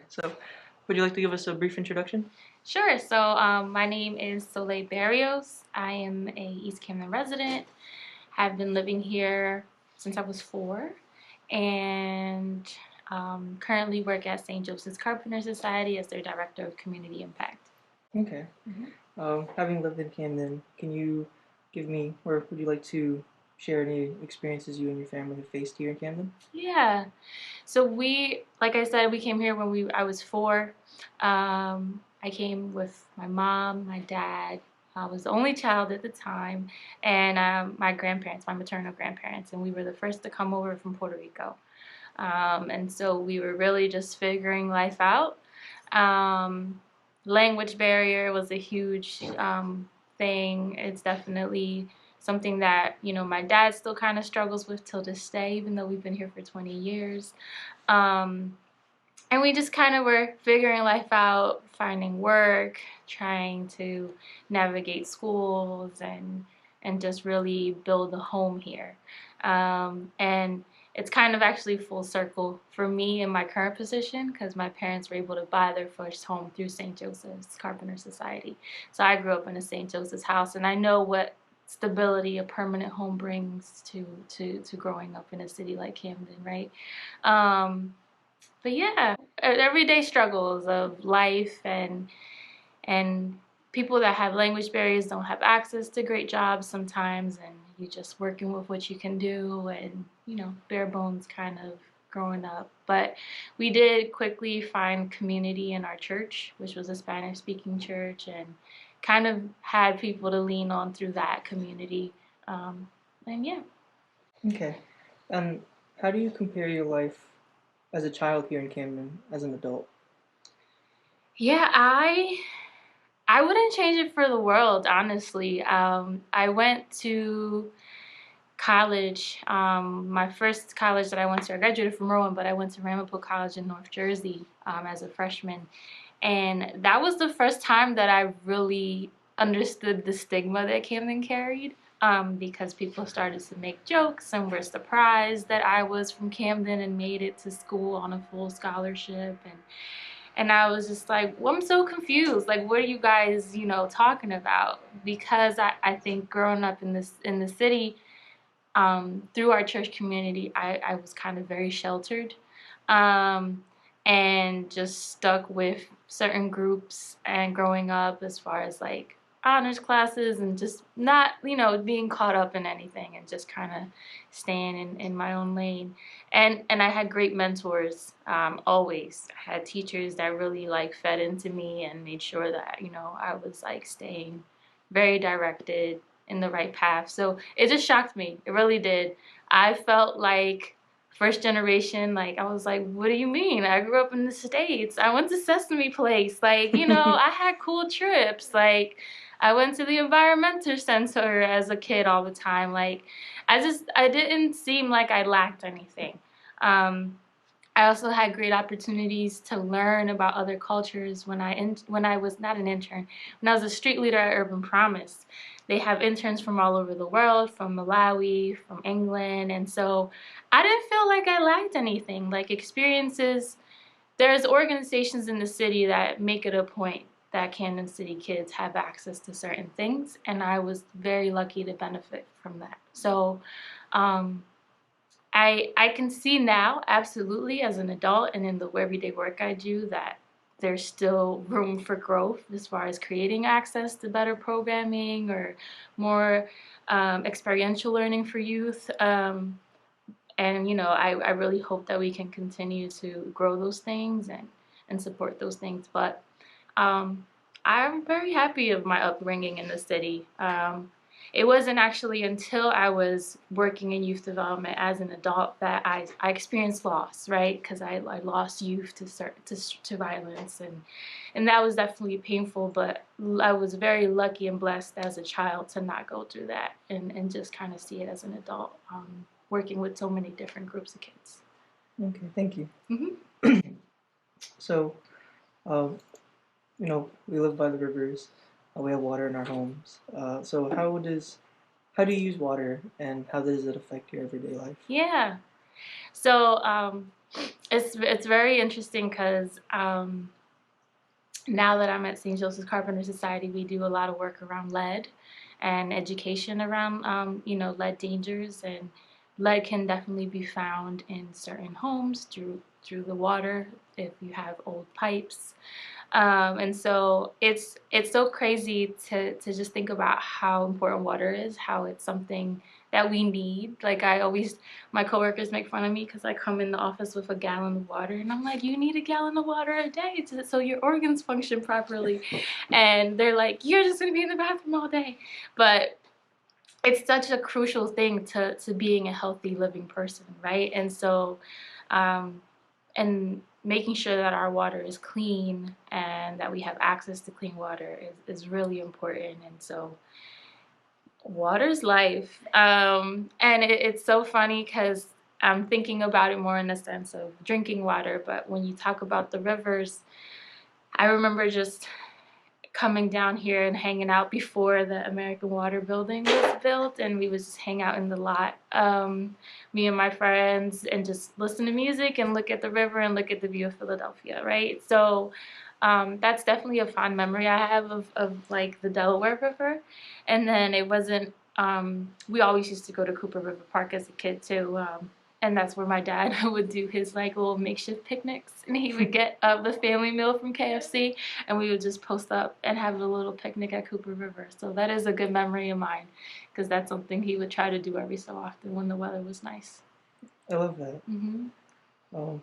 So, would you like to give us a brief introduction? Sure. So, my name is Soleil Barrios. I am a East Camden resident. Have been living here since I was 4, and currently work at St. Joseph's Carpenter Society as their director of community impact. Okay. Having lived in Camden, can you give me, or would you like to share any experiences you and your family have faced here in Camden? Yeah. So like I said, we came here when I was 4. I came with my mom, my dad. I was the only child at the time, and my grandparents, my maternal grandparents, and we were the first to come over from Puerto Rico. And so we were really just figuring life out. Um, Language barrier was a huge thing. It's definitely something that my dad still kind of struggles with till this day, even though we've been here for 20 years. Um, and we just kind of were figuring life out, finding work, trying to navigate schools, and just really build a home here. And it's kind of actually full circle for me in my current position because my parents were able to buy their first home through St. Joseph's Carpenter Society. So I grew up in a St. Joseph's house, and I know what stability a permanent home brings to growing up in a city like Camden, right? Um, but yeah, everyday struggles of life, and people that have language barriers don't have access to great jobs sometimes, and you just working with what you can do, and bare bones kind of growing up. But we did quickly find community in our church, which was a Spanish speaking church, and kind of had people to lean on through that community. And yeah. Okay. And how do you compare your life as a child here in Camden as an adult? Yeah, I wouldn't change it for the world, honestly. I went to college. My first college that I went to, I graduated from Rowan, but I went to Ramapo College in North Jersey as a freshman. And that was the first time that I really understood the stigma that Camden carried, because people started to make jokes and were surprised that I was from Camden and made it to school on a full scholarship. And I was just like, well, I'm so confused. Like, what are you guys, talking about? Because I think growing up in the city, through our church community, I was kind of very sheltered, um, and just stuck with certain groups and growing up as far as like honors classes and just not, being caught up in anything and just kind of staying in my own lane. And I had great mentors, always. I had teachers that really like fed into me and made sure that, I was like staying very directed in the right path. So it just shocked me. It really did. I felt like first generation. Like, I was like, what do you mean? I grew up in the States. I went to Sesame Place. Like, I had cool trips. Like, I went to the environmental center as a kid all the time. Like, I didn't seem like I lacked anything. Um, I also had great opportunities to learn about other cultures when I was not an intern, when I was a street leader at Urban Promise. They have interns from all over the world, from Malawi, from England, and so I didn't feel like I lacked anything. Like, experiences, there's organizations in the city that make it a point that Camden City kids have access to certain things, and I was very lucky to benefit from that. So, um, I can see now, absolutely, as an adult and in the everyday work I do, that there's still room for growth as far as creating access to better programming or more experiential learning for youth. And I really hope that we can continue to grow those things and support those things. But um, I'm very happy of my upbringing in the city. It wasn't actually until I was working in youth development as an adult that I experienced loss, right? Because I lost youth to violence, and that was definitely painful. But I was very lucky and blessed as a child to not go through that and just kind of see it as an adult, working with so many different groups of kids. Okay, thank you. Hmm. So, uh, we live by the rivers. We have water in our homes. So, how do you use water, and how does it affect your everyday life? Yeah. So It's very interesting because now that I'm at St. Joseph's Carpenter Society, we do a lot of work around lead and education around, lead dangers. And lead can definitely be found in certain homes through the water if you have old pipes. And so it's so crazy to just think about how important water is, how it's something that we need. Like my coworkers make fun of me because I come in the office with a gallon of water, and I'm like, you need a gallon of water a day so your organs function properly. And they're like, you're just gonna be in the bathroom all day. But it's such a crucial thing to being a healthy living person, right? And so um, and making sure that our water is clean and that we have access to clean water is really important. And so water's life. And it's so funny because I'm thinking about it more in the sense of drinking water, but when you talk about the rivers, I remember just coming down here and hanging out before the American Water building was built, and we would just hang out in the lot, me and my friends, and just listen to music and look at the river and look at the view of Philadelphia, right? So that's definitely a fond memory I have of like the Delaware River. And then it wasn't, we always used to go to Cooper River Park as a kid too. And that's where my dad would do his like little makeshift picnics, and he would get the family meal from KFC, and we would just post up and have a little picnic at Cooper River. So that is a good memory of mine, because that's something he would try to do every so often when the weather was nice. I love that. Mm-hmm.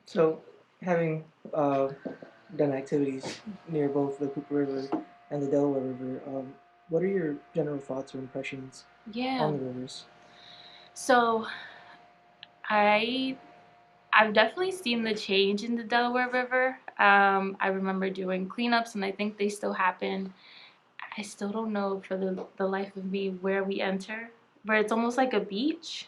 So, having done activities near both the Cooper River and the Delaware River, what are your general thoughts or impressions on the rivers? So I've definitely seen the change in the Delaware River. I remember doing cleanups, and I think they still happen. I still don't know for the life of me where we enter, where it's almost like a beach.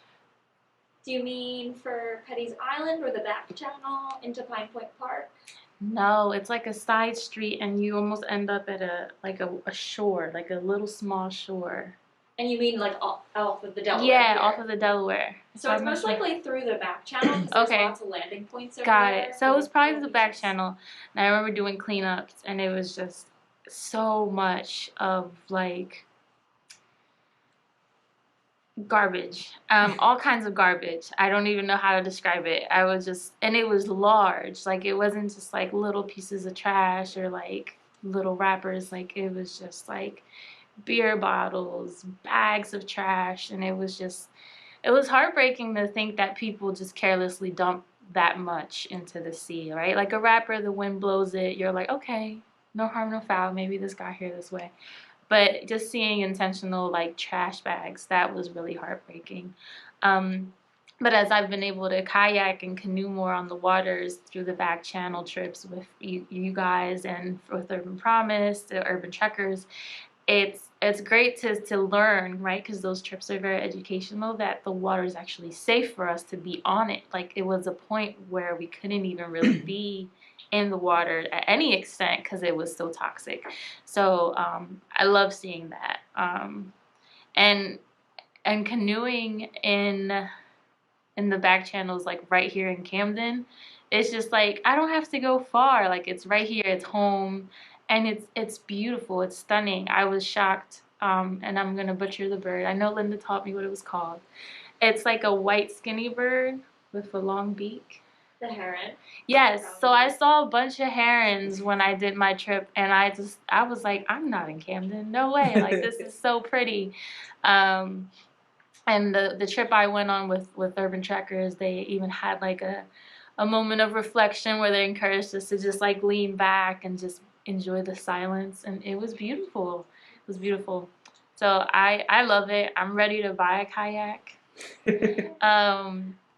Do you mean for Petty's Island or the back channel into Pine Point Park? No, it's like a side street, and you almost end up at a shore, like a little small shore. And you mean like off of the Delaware? Yeah, here? off of the Delaware. So it's most likely through the back channel. Because okay. There's lots of landing points over Got there. it. So it was probably the back channel. And I remember doing cleanups, and it was just so much of like garbage, all kinds of garbage. I don't even know how to describe it. I was just, and it was large. Like it wasn't just like little pieces of trash or like little wrappers. Like it was just like beer bottles, bags of trash, and it was heartbreaking to think that people just carelessly dump that much into the sea, right? Like a wrapper, the wind blows it, you're like, okay, no harm, no foul, maybe this got here this way. But just seeing intentional like trash bags, that was really heartbreaking. But as I've been able to kayak and canoe more on the waters through the back channel trips with you guys and with Urban Promise, the Urban Trekkers, it's great to learn, right? Because those trips are very educational, that the water is actually safe for us to be on it. Like it was a point where we couldn't even really be in the water at any extent because it was so toxic. So I love seeing that. And canoeing in the back channels, like right here in Camden, it's just like I don't have to go far. Like it's right here, it's home, and it's beautiful, it's stunning. I was shocked, and I'm gonna butcher the bird. I know Linda taught me what it was called. It's like a white skinny bird with a long beak. The heron? Yes, so I saw a bunch of herons when I did my trip, and I was like, I'm not in Camden, no way, like this is so pretty. And the trip I went on with Urban Trekkers, they even had like a moment of reflection where they encouraged us to just like lean back and just enjoy the silence, and it was beautiful. It was beautiful. So I love it. I'm ready to buy a kayak.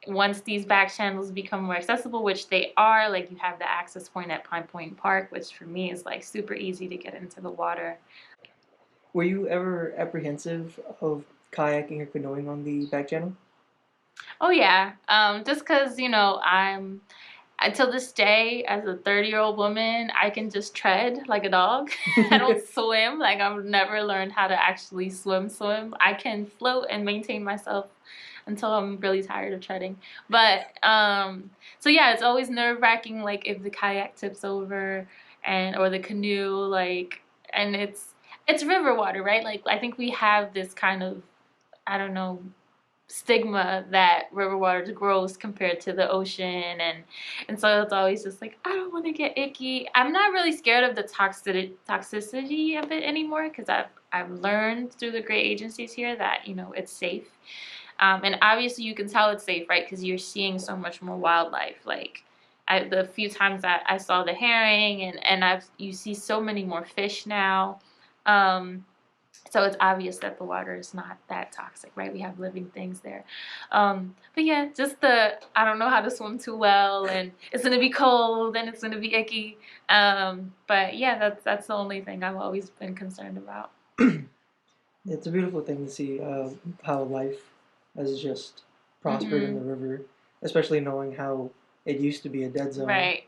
Once these back channels become more accessible, which they are, like you have the access point at Pine Point Park, which for me is like super easy to get into the water. Were you ever apprehensive of kayaking or canoeing on the back channel? Oh yeah, just because Until this day, as a 30-year-old woman, I can just tread like a dog. I don't swim. Like, I've never learned how to actually swim. I can float and maintain myself until I'm really tired of treading. But so yeah, it's always nerve-wracking, like if the kayak tips over or the canoe, like, and it's river water, right? Like, I think we have this kind of, I don't know, stigma that river water is gross compared to the ocean, and so it's always just like, I don't want to get icky. I'm not really scared of the toxicity of it anymore, because I've learned through the great agencies here that, you know, it's safe. And obviously you can tell it's safe, right? Because you're seeing so much more wildlife. Like, the few times that I saw the herring, and you see so many more fish now. So it's obvious that the water is not that toxic, right? We have living things there. But yeah, just I don't know how to swim too well, and it's gonna be cold, and it's gonna be icky. But yeah, that's the only thing I've always been concerned about. It's a beautiful thing to see how life has just prospered in the river, especially knowing how it used to be a dead zone. Right.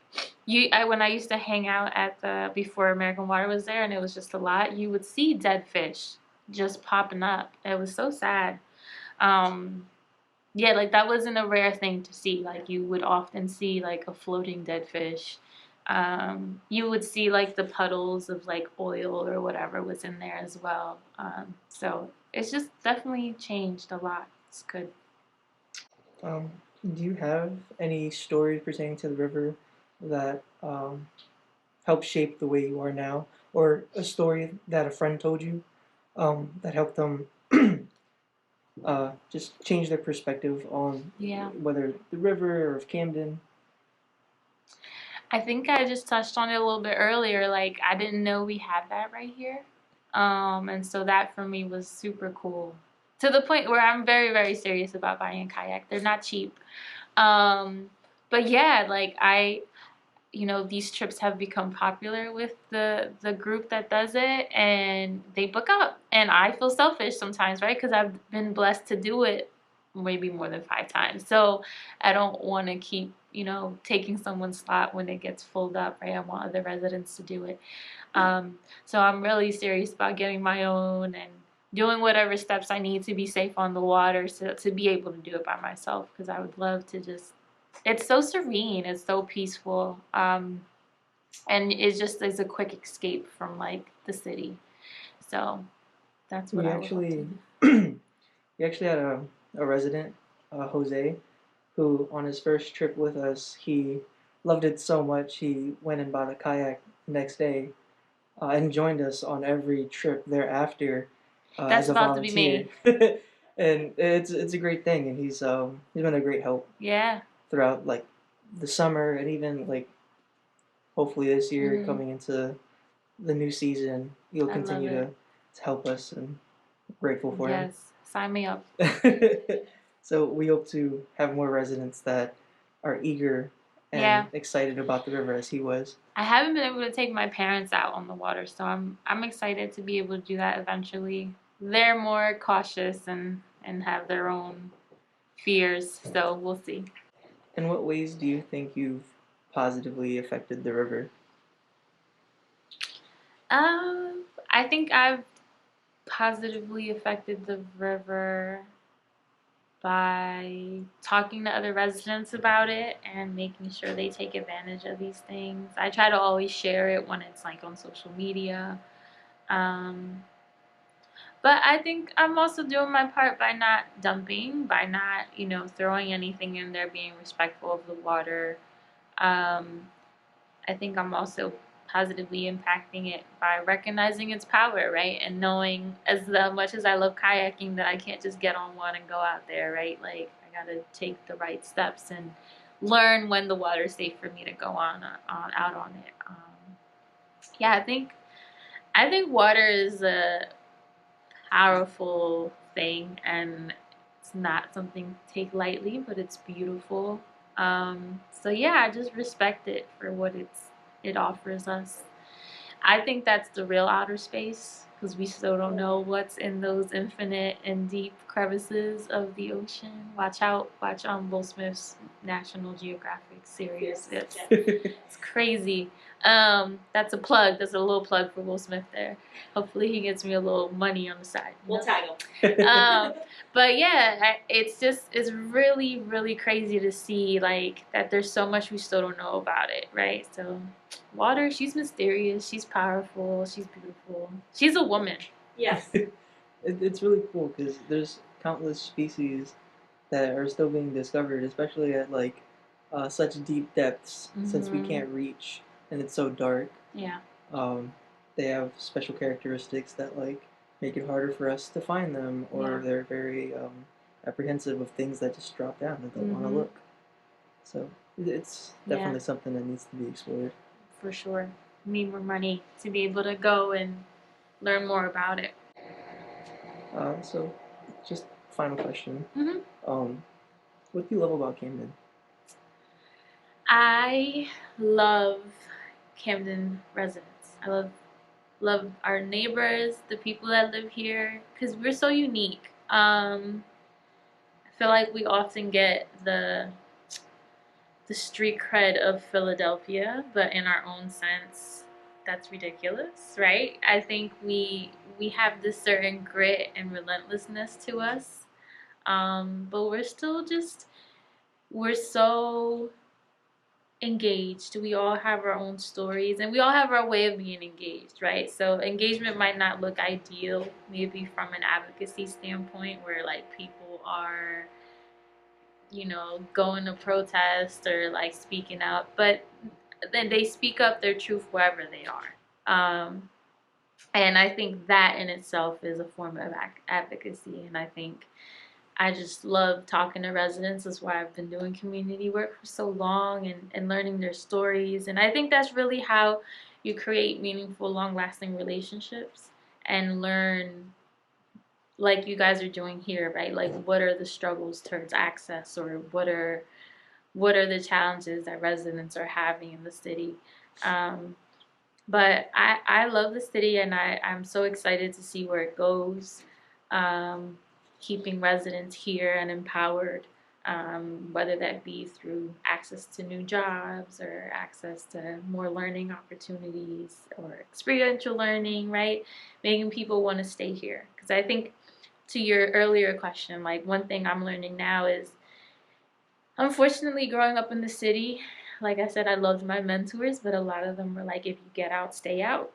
When I used to hang out before American Water was there, and it was just a lot, you would see dead fish just popping up. It was so sad. Yeah, like, that wasn't a rare thing to see. Like, you would often see like a floating dead fish. You would see like the puddles of like oil or whatever was in there as well. So it's just definitely changed a lot. It's good. Do you have any stories pertaining to the river that helped shape the way you are now, or a story that a friend told you that helped them just change their perspective on whether the river or of Camden? I think I just touched on it a little bit earlier. Like, I didn't know we had that right here. And so that for me was super cool. To the point where I'm very, very serious about buying a kayak. They're not cheap. But yeah, like, these trips have become popular with the group that does it, and they book up. And I feel selfish sometimes, right? Because I've been blessed to do it maybe more than 5 times. So I don't want to keep, taking someone's slot when it gets filled up, right? I want other residents to do it. So I'm really serious about getting my own and doing whatever steps I need to be safe on the water, to be able to do it by myself, because I would love to just, it's so serene, it's so peaceful, and it just is a quick escape from like the city. So that's what I would hope to do. We actually had a resident, Jose, who on his first trip with us, he loved it so much he went and bought a kayak the next day, and joined us on every trip thereafter That's as a about volunteer. to be me. And it's a great thing, and he's been a great help. Yeah. Throughout like the summer, and even like hopefully this year coming into the new season, he'll continue to help us, and grateful for him. Yes, sign me up. So we hope to have more residents that are eager and excited about the river as he was. I haven't been able to take my parents out on the water, so I'm excited to be able to do that eventually. They're more cautious and have their own fears, so we'll see. In what ways do you think you've positively affected the river? I think I've positively affected the river by talking to other residents about it and making sure they take advantage of these things. I try to always share it when it's like on social media. But I think I'm also doing my part by not dumping, by not, throwing anything in there, being respectful of the water. I think I'm also positively impacting it by recognizing its power, right? And knowing, as much as I love kayaking, that I can't just get on one and go out there, right? Like, I gotta take the right steps and learn when the water's safe for me to go out on it. Yeah, I think water is a powerful thing, and it's not something to take lightly, but it's beautiful. So yeah, I just respect it for what it offers us. I think that's the real outer space, because we still don't know what's in those infinite and deep crevices of the ocean. Watch out, watch Will Smith's National Geographic. serious. Yes, It's crazy. That's a plug. That's a little plug for Will Smith there. Hopefully he gets me a little money on the side. You We'll know? tag him. But yeah, it's really really crazy to see like that. There's so much we still don't know about it, right? So, water. She's mysterious. She's powerful. She's beautiful. She's a woman. Yes. It's really cool because there's countless species that are still being discovered, especially at like such deep depths, since we Mhm. can't reach and it's so dark. Yeah. They have special characteristics that like make it harder for us to find them, or Yeah. they're very apprehensive of things that just drop down that don't want to Mhm. look. So it's definitely something that needs to be explored. For sure. Need more money to be able to go and learn more about it. So just final question. Mhm. What do you love about Camden? I love Camden residents. I love our neighbors, the people that live here, because we're so unique. I feel like we often get the street cred of Philadelphia, but in our own sense, that's ridiculous, right? I think we have this certain grit and relentlessness to us, but we're so engaged. We all have our own stories and we all have our way of being engaged, right? So engagement might not look ideal, maybe from an advocacy standpoint, where like people are, going to protest or like speaking out, but then they speak up their truth wherever they are. And I think that in itself is a form of advocacy. And I think I just love talking to residents. That's why I've been doing community work for so long and learning their stories. And I think that's really how you create meaningful, long lasting relationships and learn, like you guys are doing here, right? Like, what are the struggles towards access, or what are the challenges that residents are having in the city? But I love the city, and I'm so excited to see where it goes. Keeping residents here and empowered, whether that be through access to new jobs or access to more learning opportunities or experiential learning, right? Making people want to stay here. Because I think, to your earlier question, like one thing I'm learning now is, unfortunately, growing up in the city, like I said, I loved my mentors, but a lot of them were like, if you get out, stay out.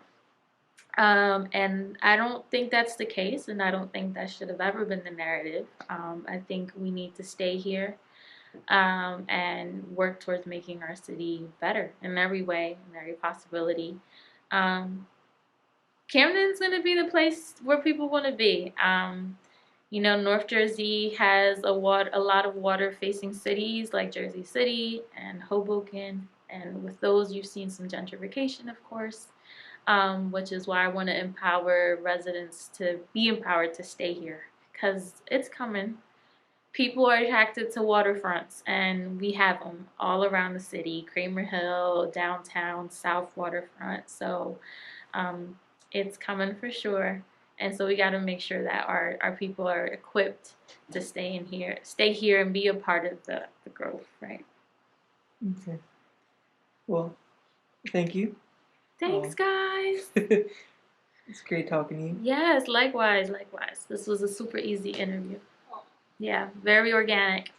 And I don't think that's the case, and I don't think that should have ever been the narrative. I think we need to stay here, and work towards making our city better in every way, in every possibility. Um, Camden's going to be the place where people want to be. North Jersey has a lot of water-facing cities like Jersey City and Hoboken, and with those, you've seen some gentrification, of course, which is why I want to empower residents to be empowered to stay here, because it's coming. People are attracted to waterfronts, and we have them all around the city: Kramer Hill, downtown, South Waterfront. So it's coming for sure. And so we got to make sure that our people are equipped to stay here and be a part of the growth, right? Okay. Well, thank you. Thanks, guys. It's great talking to you. Yes, likewise. This was a super easy interview. Yeah, very organic.